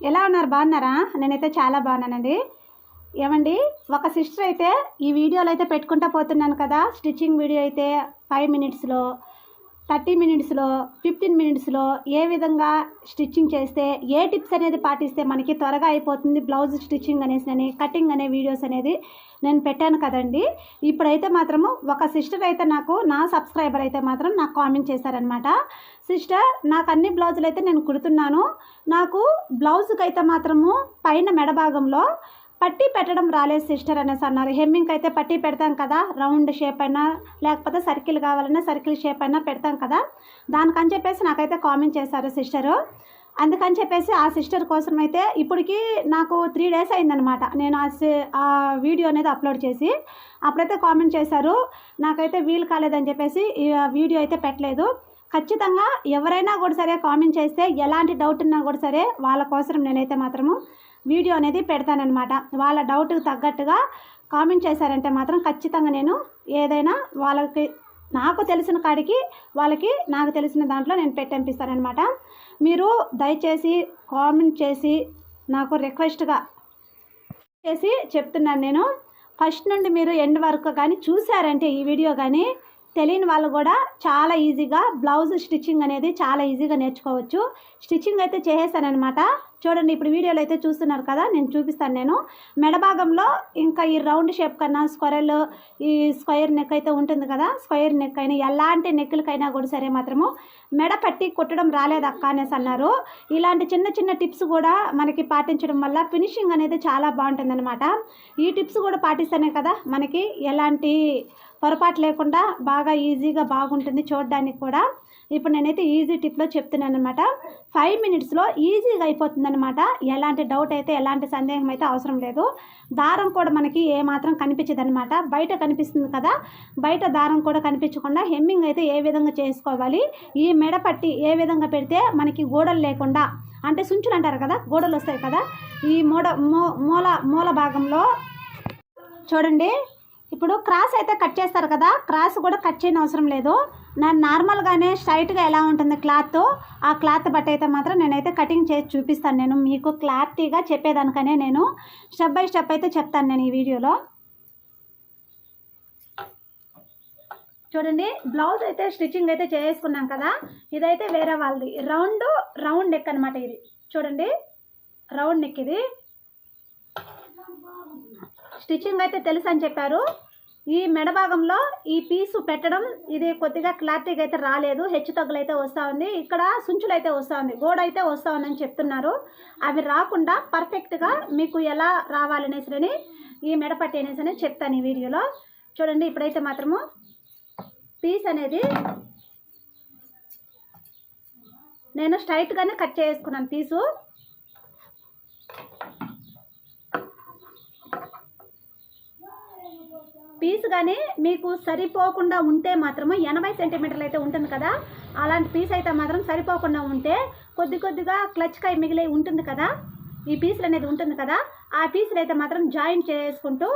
ఎలా ఉన్నారు? బాగున్నారా? నేనైతే చాలా బాగున్నానండి. ఏమండి, ఒక సిస్టర్ అయితే ఈ వీడియోలో అయితే పెట్టుకుంటా పోతున్నాను కదా. స్టిచ్చింగ్ వీడియో అయితే 5 మినిట్స్లో, 30 మినిట్స్లో, 15 మినిట్స్లో ఏ విధంగా స్టిచ్చింగ్ చేస్తే, ఏ టిప్స్ అనేది పాటిస్తే మనకి త్వరగా అయిపోతుంది బ్లౌజ్ స్టిచ్చింగ్ అనేసి కటింగ్ అనే వీడియోస్ అనేది నేను పెట్టాను కదండి. ఇప్పుడైతే మాత్రము ఒక సిస్టర్ అయితే నా సబ్స్క్రైబర్ అయితే మాత్రం నాకు కామెంట్ చేశారనమాట. సిస్టర్, నాకు అన్ని బ్లౌజులు అయితే నేను కుడుతున్నాను, నాకు బ్లౌజ్కి అయితే మాత్రము పైన మెడ భాగంలో పట్టీ పెట్టడం రాలేదు సిస్టర్ అనేసి అన్నారు. హెమ్మింగ్ అయితే పట్టీ పెడతాం కదా, రౌండ్ షేప్ అయినా లేకపోతే సర్కిల్ కావాలన్నా సర్కిల్ షేప్ అయినా పెడతాం కదా, దానికని చెప్పేసి నాకైతే కామెంట్ చేశారు సిస్టరు. అందుకని చెప్పేసి ఆ సిస్టర్ కోసం అయితే ఇప్పటికి నాకు 3 డేస్ అయిందనమాట నేను ఆ వీడియో అనేది అప్లోడ్ చేసి. అప్పుడైతే కామెంట్ చేశారు, నాకైతే వీలు కాలేదని చెప్పేసి ఈ వీడియో అయితే పెట్టలేదు. ఖచ్చితంగా ఎవరైనా కూడా సరే కామెంట్ చేస్తే, ఎలాంటి డౌట్ ఉన్నా కూడా సరే వాళ్ళ కోసం నేనైతే మాత్రము వీడియో అనేది పెడతానమాట. వాళ్ళ డౌట్కి తగ్గట్టుగా కామెంట్ చేశారంటే మాత్రం ఖచ్చితంగా నేను ఏదైనా వాళ్ళకి నాకు తెలిసిన కాడికి వాళ్ళకి నాకు తెలిసిన దాంట్లో నేను పెట్టంపిస్తానమాట. మీరు దయచేసి కామెంట్ చేసి నాకు రిక్వెస్ట్గా చేసి చెప్తున్నాను, నేను ఫస్ట్ నుండి మీరు ఎండ్ వరకు కానీ చూసారంటే ఈ వీడియో కానీ తెలియని వాళ్ళు కూడా చాలా ఈజీగా బ్లౌజ్ స్టిచ్చింగ్ అనేది చాలా ఈజీగా నేర్చుకోవచ్చు. స్టిచ్చింగ్ అయితే చేసేసానమాట. చూడండి, ఇప్పుడు వీడియోలో అయితే చూస్తున్నారు కదా, నేను చూపిస్తాను. నేను మెడ భాగంలో ఇంకా ఈ రౌండ్ షేప్ కన్నా ఈ స్క్వేర్ నెక్ అయితే ఉంటుంది కదా, స్క్వేర్ నెక్ అయినా ఎలాంటి నెక్కులకైనా కూడా సరే మాత్రము మెడ పట్టి కుట్టడం రాలేదక్క అనేసి అన్నారు. ఇలాంటి చిన్న చిన్న టిప్స్ కూడా మనకి పాటించడం వల్ల ఫినిషింగ్ అనేది చాలా బాగుంటుందన్నమాట. ఈ టిప్స్ కూడా పాటిస్తేనే కదా మనకి ఎలాంటి పొరపాటు లేకుండా బాగా ఈజీగా బాగుంటుంది చూడడానికి కూడా. ఇప్పుడు నేనైతే ఈజీ టిప్లో చెప్తున్నాను అనమాట. 5 మినిట్స్లో ఈజీగా అయిపోతుందన్నమాట. ఎలాంటి డౌట్ అయితే ఎలాంటి సందేహం అయితే అవసరం లేదు. దారం కూడా మనకి ఏమాత్రం కనిపించదనమాట. బయట కనిపిస్తుంది కదా, బయట దారం కూడా కనిపించకుండా హెమ్మింగ్ అయితే ఏ విధంగా చేసుకోవాలి, ఈ మెడపట్టి ఏ విధంగా పెడితే మనకి గోడలు లేకుండా, అంటే సుంచులు అంటారు కదా, గోడలు వస్తాయి కదా, ఈ మూల భాగంలో చూడండి. ఇప్పుడు క్రాస్ అయితే కట్ చేస్తారు కదా, క్రాస్ కూడా కట్ చేయని అవసరం లేదు. నేను నార్మల్గానే స్ట్రైట్గా ఎలా ఉంటుంది క్లాత్, ఆ క్లాత్ బట్టి అయితే మాత్రం నేనైతే కటింగ్ చేసి చూపిస్తాను. నేను మీకు క్లారిటీగా చెప్పేదానికనే నేను స్టెప్ బై స్టెప్ అయితే చెప్తాను నేను ఈ వీడియోలో. చూడండి, బ్లౌజ్ అయితే స్టిచ్చింగ్ అయితే చేసుకున్నాం కదా. ఇదైతే వేరే వాళ్ళది రౌండ్ నెక్ అనమాట. ఇది చూడండి, రౌండ్ నెక్. ఇది స్టిచ్చింగ్ అయితే తెలుసు అని చెప్పారు. ఈ మెడ భాగంలో ఈ పీసు పెట్టడం ఇది కొద్దిగా క్లారిటీగా అయితే రాలేదు, హెచ్చు తగ్గులు అయితే వస్తూ ఉంది, ఇక్కడ సుంచులు అయితే వస్తూ ఉంది, గోడ అయితే వస్తూ ఉందని చెప్తున్నారు. అవి రాకుండా పర్ఫెక్ట్గా మీకు ఎలా రావాలనేసి ఈ మెడపట్టి అనేసి చెప్తాను ఈ వీడియోలో. చూడండి, ఇప్పుడైతే మాత్రము పీస్ అనేది నేను స్ట్రైట్గానే కట్ చేసుకున్నాను. పీస్ కానీ మీకు సరిపోకుండా ఉంటే మాత్రము 80 సెంటీమీటర్లు అయితే ఉంటుంది కదా, అలాంటి పీస్ అయితే మాత్రం సరిపోకుండా ఉంటే కొద్దిగా క్లచ్కాయ మిగిలి ఉంటుంది కదా, ఈ పీసులు అనేది ఉంటుంది కదా, ఆ పీసులు అయితే మాత్రం జాయింట్ చేసుకుంటూ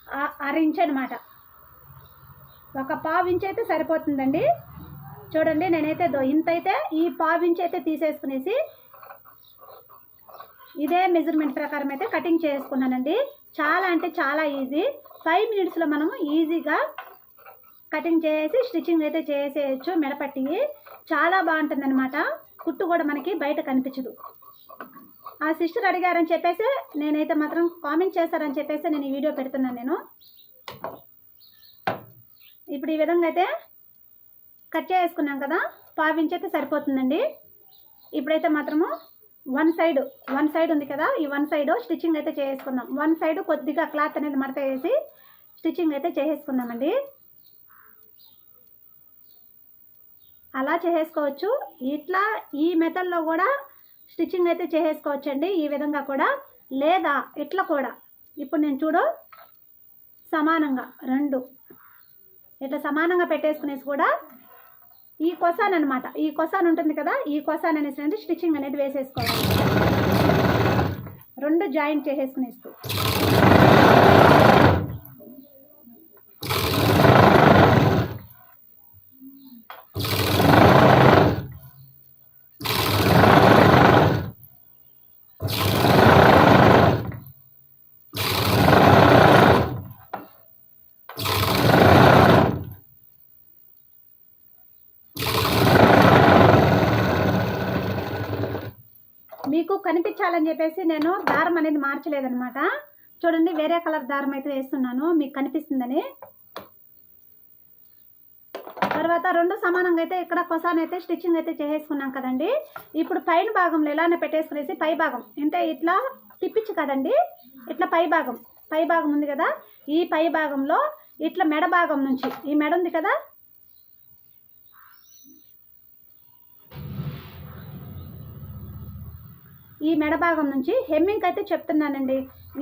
1/2 ఇంచ్ అనమాట, ఒక 1/2 ఇంచ్ అయితే సరిపోతుందండి. చూడండి, నేనైతే ఇంతైతే ఈ 1/2 ఇంచ్ అయితే తీసేసుకునేసి ఇదే మెజర్మెంట్ ప్రకారం అయితే కటింగ్ చేసుకున్నానండి. చాలా అంటే చాలా ఈజీ. 5 మినిట్స్లో మనము ఈజీగా కటింగ్ చేసి స్టిచ్చింగ్ అయితే చేసేయచ్చు. మెడపట్టి చాలా బాగుంటుంది అనమాట. కుట్టు కూడా మనకి బయట కనిపించదు. ఆ సిస్టర్ అడిగారని చెప్పేసి నేనైతే మాత్రం కామెంట్ చేశారని చెప్పేసి నేను ఈ వీడియో పెడుతున్నాను. నేను ఇప్పుడు ఈ విధంగా అయితే కట్ చేసుకున్నాం కదా, 1/2 ఇంచ్ అయితే సరిపోతుందండి. ఇప్పుడైతే మాత్రము వన్ సైడ్ ఉంది కదా, ఈ వన్ సైడ్ స్టిచ్చింగ్ అయితే చేసుకుందాం. వన్ సైడ్ కొద్దిగా క్లాత్ అనేది మడత వేసి స్టిచ్చింగ్ అయితే చేసేసుకుందామండి. అలా చేసేసుకోవచ్చు, ఇట్లా ఈ మెథడ్లో కూడా స్టిచ్చింగ్ అయితే చేసేసుకోవచ్చు అండి, ఈ విధంగా కూడా, లేదా ఇట్లా కూడా. ఇప్పుడు నేను చూడు సమానంగా 2 ఇట్లా సమానంగా పెట్టేసుకునేసి కూడా ఈ కొసాన్ అనమాట, ఈ కొసాన్ ఉంటుంది కదా, ఈ కొసాన్ అనేసి స్టిచ్చింగ్ అనేది వేసేసుకోవాలి. 2 జాయింట్ చేసేసుకునేస్తూ మీకు కనిపించాలని చెప్పేసి నేను దారం అనేది మార్చలేదనమాట. చూడండి, వేరే కలర్ దారం అయితే వేస్తున్నాను మీకు కనిపిస్తుందని. తర్వాత రెండు సమానంగా అయితే ఇక్కడ కొసాన్ అయితే స్టిచ్చింగ్ అయితే చేసేసుకున్నాం కదండి. ఇప్పుడు పైన భాగంలో ఇలానే పెట్టేసుకునేసి పై భాగం అంటే ఇట్లా తిప్పించు కదండి, ఇట్లా పై భాగం ఉంది కదా, ఈ పై భాగంలో ఇట్లా మెడ భాగం నుంచి, ఈ మెడ ఉంది కదా, ఈ మెడ భాగం నుంచి హెమ్మింగ్ అయితే చెప్తున్నానండి.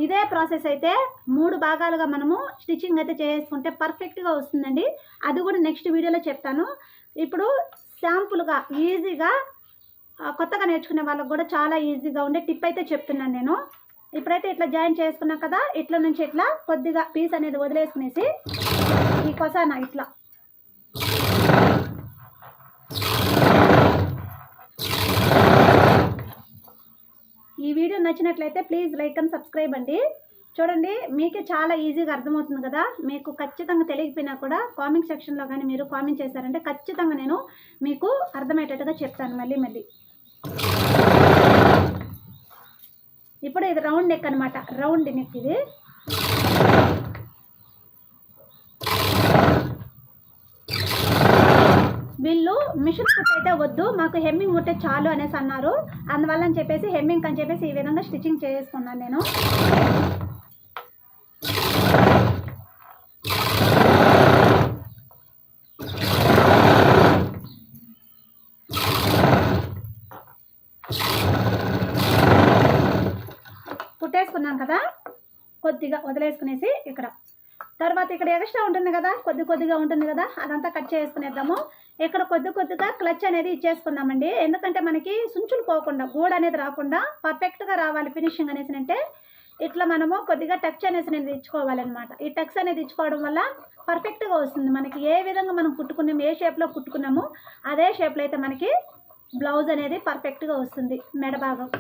ఇదే ప్రాసెస్ అయితే 3 భాగాలుగా మనము స్టిచ్చింగ్ అయితే చేసుకుంటే పర్ఫెక్ట్గా వస్తుందండి. అది కూడా నెక్స్ట్ వీడియోలో చెప్తాను. ఇప్పుడు శాంపుల్గా ఈజీగా కొత్తగా నేర్చుకునే వాళ్ళకు కూడా చాలా ఈజీగా ఉండే టిప్ అయితే చెప్తున్నాను నేను. ఇప్పుడైతే ఇట్లా జాయిన్ చేసుకున్నాం కదా, ఇట్లా నుంచి ఇట్లా కొద్దిగా పీస్ అనేది వదిలేసుకునేసి ఈ కొసాన ఇట్లా ఈ వీడియో నచ్చినట్లయితే ప్లీజ్ లైక్ అండ్ సబ్స్క్రైబ్ అండి. చూడండి, మీకే చాలా ఈజీగా అర్థమవుతుంది కదా. మీకు ఖచ్చితంగా తెలియకపోయినా కూడా కామెంట్ సెక్షన్లో కానీ మీరు కామెంట్ చేశారంటే ఖచ్చితంగా నేను మీకు అర్థమయ్యేటట్టుగా చెప్తాను మళ్ళీ. ఇప్పుడు ఇది రౌండ్ నెక్ అనమాట, రౌండ్ నెక్ ఇది. వీళ్ళు మిషన్ కుట్ అయితే వద్దు, మాకు హెమ్మింగ్ కుట్టే చాలు అనేసి అన్నారు. అందువల్ల అని చెప్పేసి హెమ్మింగ్ అని చెప్పేసి ఈ విధంగా స్టిచ్చింగ్ చేసుకున్నాను నేను. కుట్టేసుకున్నాం కదా, కొద్దిగా వదిలేసుకునేసి ఇక్కడ తర్వాత ఇక్కడ ఎక్స్ట్రా ఉంటుంది కదా, కొద్దిగా ఉంటుంది కదా, అదంతా కట్ చేసుకునేద్దాము. ఇక్కడ కొద్దిగా క్లచ్ అనేది ఇచ్చేసుకుందామండి. ఎందుకంటే మనకి సుంచులు పోకుండా, గూడ అనేది రాకుండా పర్ఫెక్ట్గా రావాలి ఫినిషింగ్ అనేసి అంటే ఇట్లా మనము కొద్దిగా టచ్ అనేది ఇచ్చుకోవాలన్నమాట. ఈ టచ్ అనేది ఇచ్చుకోవడం వల్ల పర్ఫెక్ట్గా వస్తుంది. మనకి ఏ విధంగా మనం కుట్టుకున్నాము, ఏ షేప్లో కుట్టుకున్నాము అదే షేప్లో అయితే మనకి బ్లౌజ్ అనేది పర్ఫెక్ట్గా వస్తుంది. మెడ భాగం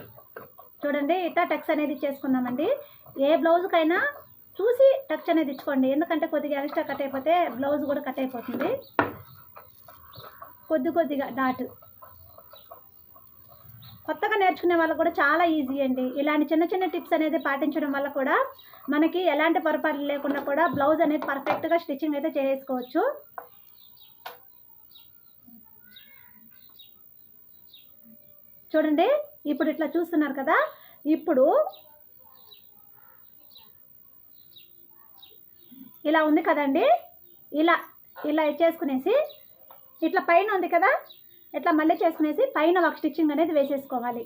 చూడండి, ఇట్లా టచ్ అనేది చేసుకుందామండి. ఏ బ్లౌజ్కైనా చూసి టచ్ అనేది ఇచ్చుకోండి, ఎందుకంటే కొద్దిగా ఎక్స్ట్రా కట్ అయిపోతే బ్లౌజ్ కూడా కట్ అయిపోతుంది. కొద్దిగా డాట్. కొత్తగా నేర్చుకునే వాళ్ళకు కూడా చాలా ఈజీ అండి. ఇలాంటి చిన్న టిప్స్ అనేది పాటించడం వల్ల కూడా మనకి ఎలాంటి పొరపాట్లు లేకుండా కూడా బ్లౌజ్ అనేది పర్ఫెక్ట్గా స్టిచ్చింగ్ అయితే చేసుకోవచ్చు. చూడండి, ఇప్పుడు ఇట్లా చూస్తున్నారు కదా, ఇప్పుడు ఇలా ఉంది కదండి, ఇలా చేసుకునేసి ఇట్లా పైన ఉంది కదా, ఇట్లా మళ్ళీ చేసుకునేసి పైన ఒక స్టిచ్చింగ్ అనేది వేసేసుకోవాలి.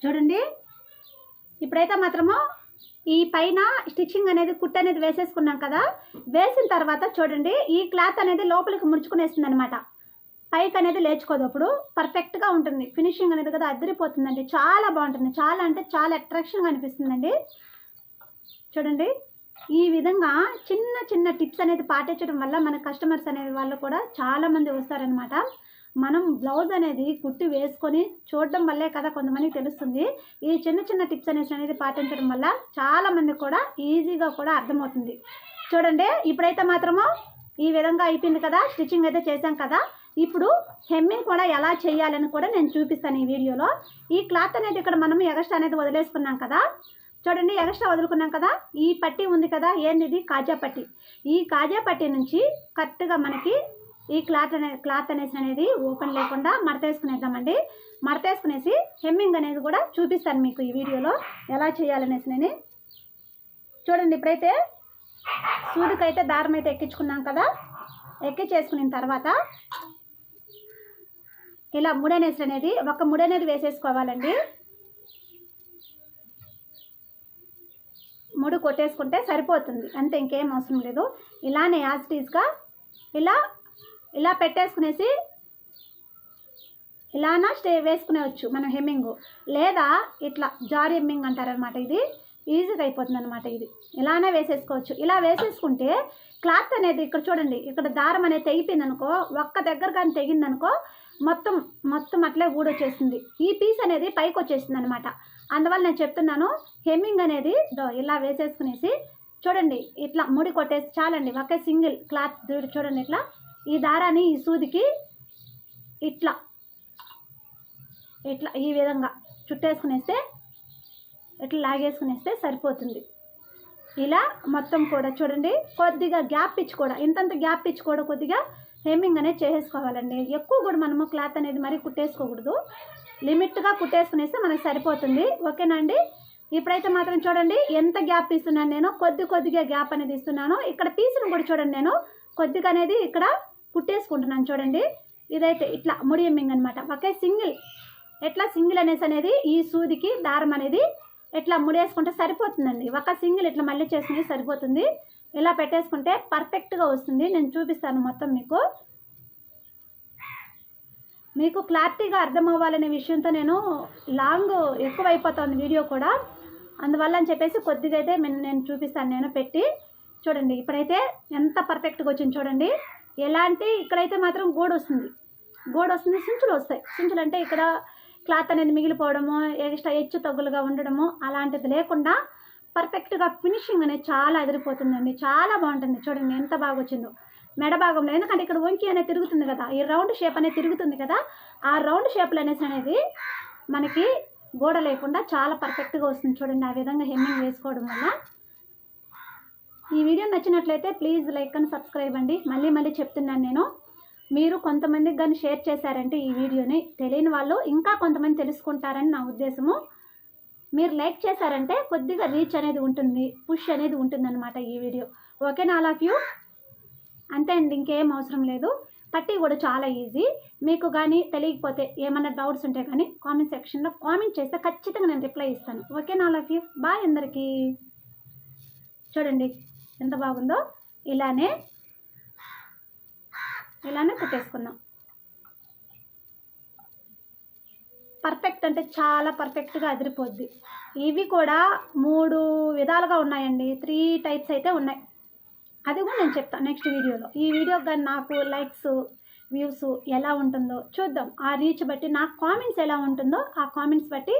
చూడండి, ఇప్పుడైతే మాత్రము ఈ పైన స్టిచ్చింగ్ అనేది కుట్టు అనేది వేసేసుకున్నాం కదా. వేసిన తర్వాత చూడండి, ఈ క్లాత్ అనేది లోపలికి ముడుచుకునేస్తుంది అనమాట. పైకి అనేది లేచుకోదు. అప్పుడు పర్ఫెక్ట్గా ఉంటుంది ఫినిషింగ్ అనేది కదా, అదిరిపోతుందండి. చాలా బాగుంటుంది, చాలా అంటే చాలా అట్రాక్షన్గా అనిపిస్తుందండి. చూడండి, ఈ విధంగా చిన్న టిప్స్ అనేది పాటించడం వల్ల మన కస్టమర్స్ అనేది వాళ్ళు కూడా చాలామంది వస్తారనమాట. మనం బ్లౌజ్ అనేది కుట్టి వేసుకొని చూడడం వల్లే కదా కొంతమందికి తెలుస్తుంది. ఈ చిన్న టిప్స్ అనేది పాటించడం వల్ల చాలామంది కూడా ఈజీగా కూడా అర్థమవుతుంది. చూడండి, ఇప్పుడైతే మాత్రము ఈ విధంగా అయిపోయింది కదా, స్టిచ్చింగ్ అయితే చేశాం కదా. ఇప్పుడు హెమ్మింగ్ కూడా ఎలా చేయాలని కూడా నేను చూపిస్తాను ఈ వీడియోలో. ఈ క్లాత్ అనేది ఇక్కడ మనం ఎగస్ట్రా అనేది వదిలేసుకున్నాం కదా. చూడండి, ఎగస్ట్రా వదులుకున్నాం కదా. ఈ పట్టీ ఉంది కదా, ఏంది ఇది, కాజా పట్టీ. ఈ కాజా పట్టీ నుంచి కరెక్ట్గా మనకి ఈ క్లాత్ అనేది ఓపెన్ లేకుండా మడతేసుకునేద్దామండి. మడతేసుకునేసి హెమ్మింగ్ అనేది కూడా చూపిస్తాను మీకు ఈ వీడియోలో ఎలా చేయాలనేసి నేను. చూడండి, ఇప్పుడైతే సూదికైతే దారం అయితే ఎక్కించుకున్నాం కదా. ఎక్కించేసుకున్న తర్వాత ఇలా ముడనేసి అనేది ఒక ముడనేది వేసేసుకోవాలండి. ముడి కొట్టేసుకుంటే సరిపోతుంది అంతే, ఇంకేం అవసరం లేదు. ఇలానే యాజ్ ఇట్ ఈస్గా ఇలా పెట్టేసుకునేసి ఇలానా వేసుకునేవచ్చు మనం హెమ్మింగ్, లేదా ఇట్లా జారీ హెమ్మింగ్ అంటారనమాట. ఇది ఈజీగా అయిపోతుంది అనమాట. ఇది ఇలానే వేసేసుకోవచ్చు. ఇలా వేసేసుకుంటే క్లాత్ అనేది ఇక్కడ చూడండి, ఇక్కడ దారం అనేది తెగిపోయింది అనుకో, ఒక్క దగ్గర కానీ తెగిందనుకో మొత్తం అట్లే ఊడొచ్చేస్తుంది. ఈ పీస్ అనేది పైకి వచ్చేస్తుంది అనమాట. అందువల్ల నేను చెప్తున్నాను, హెమ్మింగ్ అనేది ఇలా వేసేసుకునేసి చూడండి, ఇట్లా ముడి కొట్టేసి చాలండి. ఒకే సింగిల్ క్లాత్ చూడండి, ఇట్లా ఈ దారాన్ని ఈ సూదికి ఇట్లా ఈ విధంగా చుట్టేసుకునేస్తే, ఇట్లా లాగేసుకునేస్తే సరిపోతుంది. ఇలా మొత్తం కూడా చూడండి, కొద్దిగా గ్యాప్ ఇచ్చి కూడా, ఇంతంత గ్యాప్ ఇచ్చి కూడా కొద్దిగా హెమ్మింగ్ అనేది చేసేసుకోవాలండి. ఎక్కువ కూడా మనము క్లాత్ అనేది మరీ కుట్టేసుకోకూడదు, లిమిట్గా కుట్టేసుకునేస్తే మనకు సరిపోతుంది. ఓకేనా అండి? ఇప్పుడైతే మాత్రం చూడండి ఎంత గ్యాప్ ఇస్తున్నాను నేను, కొద్దిగా గ్యాప్ అనేది ఇస్తున్నాను. ఇక్కడ పీసును కూడా చూడండి, నేను కొద్దిగా అనేది ఇక్కడ కుట్టేసుకుంటున్నాను చూడండి. ఇదైతే ఇట్లా ముడి హెమ్మింగ్ అనమాట. ఒకే సింగిల్ సింగిల్ అనేది ఈ సూదికి దారం అనేది ఇట్లా ముడేసుకుంటే సరిపోతుందండి. ఒక సింగిల్ ఇట్లా మళ్ళీ చేసుకుని సరిపోతుంది. ఇలా పెట్టేసుకుంటే పర్ఫెక్ట్గా వస్తుంది. నేను చూపిస్తాను మొత్తం మీకు క్లారిటీగా అర్థం అవ్వాలనే విషయంతో నేను లాంగ్ ఎక్కువ అయిపోతుంది వీడియో కూడా, అందువల్ల అని చెప్పేసి కొద్దిగా అయితే నేను చూపిస్తాను. నేను పెట్టి చూడండి, ఇప్పుడైతే ఎంత పర్ఫెక్ట్గా వచ్చింది చూడండి. ఎలాంటి ఇక్కడైతే మాత్రం గోడు వస్తుంది, సించులు వస్తాయి. సించులు అంటే ఇక్కడ క్లాత్ అనేది మిగిలిపోవడము, ఎక్స్ట్రా హెచ్చు తగ్గులుగా ఉండడము అలాంటిది లేకుండా పర్ఫెక్ట్గా ఫినిషింగ్ అనేది చాలా అదిరిపోతుందండి. చాలా బాగుంటుంది. చూడండి ఎంత బాగా వచ్చిందో మెడ భాగంలో, ఎందుకంటే ఇక్కడ వంకి అనేది తిరుగుతుంది కదా, ఈ రౌండ్ షేప్ అనేది తిరుగుతుంది కదా, ఆ రౌండ్ షేప్లు అనేది మనకి గోడ లేకుండా చాలా పర్ఫెక్ట్గా వస్తుంది. చూడండి ఆ విధంగా హెమ్మింగ్ వేసుకోవడం వల్ల. ఈ వీడియో నచ్చినట్లయితే ప్లీజ్ లైక్ అండ్ సబ్స్క్రైబ్ అండి. మళ్ళీ చెప్తున్నాను నేను, మీరు కొంతమందికి కానీ షేర్ చేశారంటే ఈ వీడియోని, తెలియని వాళ్ళు ఇంకా కొంతమంది తెలుసుకుంటారని నా ఉద్దేశము. మీరు లైక్ చేశారంటే కొద్దిగా రీచ్ అనేది ఉంటుంది, పుష్ అనేది ఉంటుందన్నమాట ఈ వీడియో. ఓకేనా ఆల్ ఆఫ్ యూ? అంతే అండి, ఇంకేం అవసరం లేదు. పట్టీ కూడా చాలా ఈజీ. మీకు కానీ తెలియకపోతే ఏమైనా డౌట్స్ ఉంటే కానీ కామెంట్ సెక్షన్లో కామెంట్ చేస్తే ఖచ్చితంగా నేను రిప్లై ఇస్తాను. ఓకేనా ఆల్ ఆఫ్ యూ? బాయ్ అందరికీ. చూడండి ఎంత బాగుందో. ఇలానే కుట్టేసుకున్నాం. పర్ఫెక్ట్ అంటే చాలా పర్ఫెక్ట్గా అదిరిపోద్ది. ఇవి కూడా 3 విధాలుగా ఉన్నాయండి, 3 టైప్స్ అయితే ఉన్నాయి. అది కూడా నేను చెప్తాను నెక్స్ట్ వీడియోలో. ఈ వీడియో కానీ నాకు లైక్స్ వ్యూస్ ఎలా ఉంటుందో చూద్దాం. ఆ రీచ్ బట్టి నాకు కామెంట్స్ ఎలా ఉంటుందో ఆ కామెంట్స్ బట్టి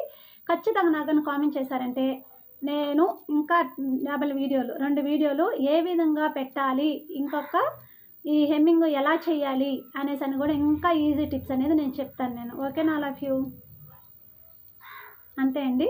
ఖచ్చితంగా నాకు కానీ కామెంట్ చేశారంటే నేను ఇంకా 2 వీడియోలు ఏ విధంగా పెట్టాలి, ఇంకొక ఈ హెమ్మింగ్ ఎలా చేయాలి అనేసి అని కూడా ఇంకా ఈజీ టిప్స్ అనేది నేను చెప్తాను నేను. ఓకేనా ఆల్ ఆఫ్ యూ? అంతే అండి.